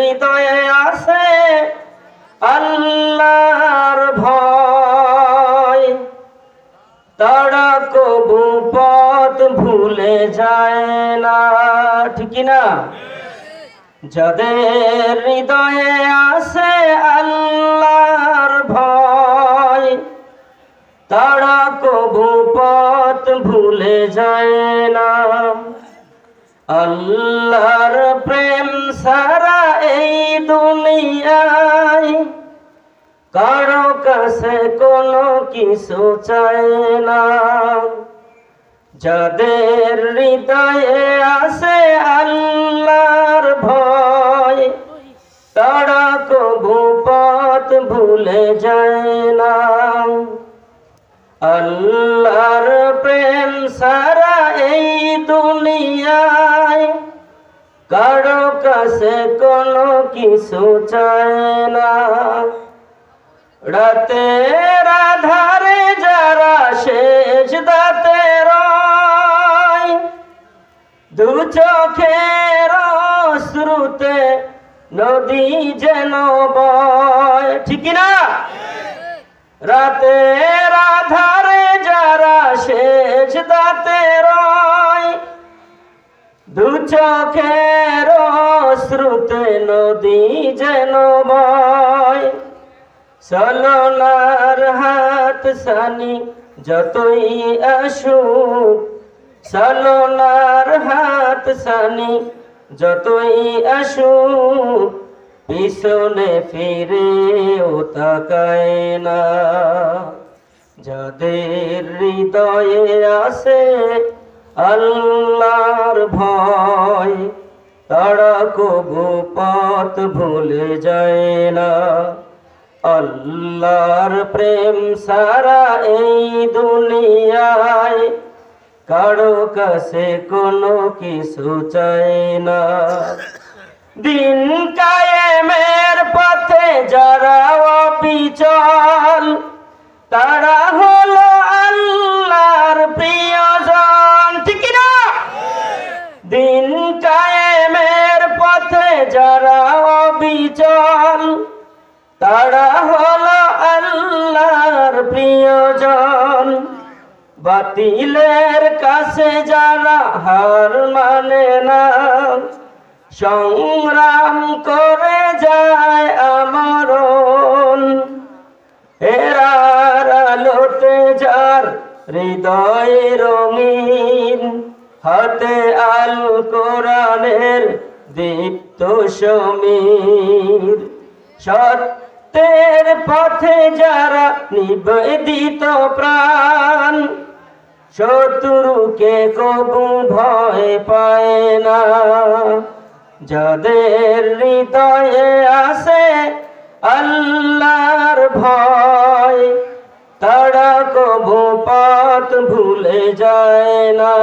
হৃদয়ে আছে আল্লাহর ভয়, তারা কবু পথ ভুলে যায় না। ঠিক না? যাদের হৃদয়ে আছে আল্লাহর ভয়, তারা কবু পথ ভুলে যায় না। আল্লাহর প্রেম সারা এই দুনিয়ায় কারো কাছে কোনো কিছু চায় না। যাদের হৃদয়ে আছে আল্লাহর ভয়, তারা কবু পথ ভুলে যায় না। আল্লাহর প্রেম সারা এই দুনিয়ায় কারো কাছে কোনো কিছু চায় না। রাতের আধারে যারা সেজদাতে রয়, দু চোখের অশ্রুতে নদী যেন বয়। ঠিক না? রাতের আধারে যারা সেজদাতে রয়, দু চোখের অশ্রুতে নদী যেন বয়। চলনার হাত সানি যতই আসুক, চলনার হাত সানি যতই আসুক, পিছনে ফিরেও তাকায় না। যাদের হৃদয়ে আছে আল্লাহর ভয়, তারা কবু পথ ভুলে যায় না। আল্লাহর প্রেম সারা এই দুনিয়ায় কারো কাছে কোনো কিছু চায় না। দিন কায়েমের পথে যারা অবিচল, তারা হলো আল্লাহর প্রিয়জন। ঠিক না? দিন কায়েমের পথে যারা অবিচল, তারা হলো আল্লাহর প্রিয়জন। বাতিলের কাছে যারা হার মানে না, সংগ্রাম করে যায় আমরণ। হেরার আলোতে যার হৃদয় রঙিন, হাতে আল কোরআনের দীপ্ত সমীর। সত্যের পথে যারা নিবেদিত প্রাণ, শত্রুকে কবু ভয় পায় না। যাদের হৃদয়ে আছে আল্লাহর ভয়, তারা কবু পথ ভুলে যায় না।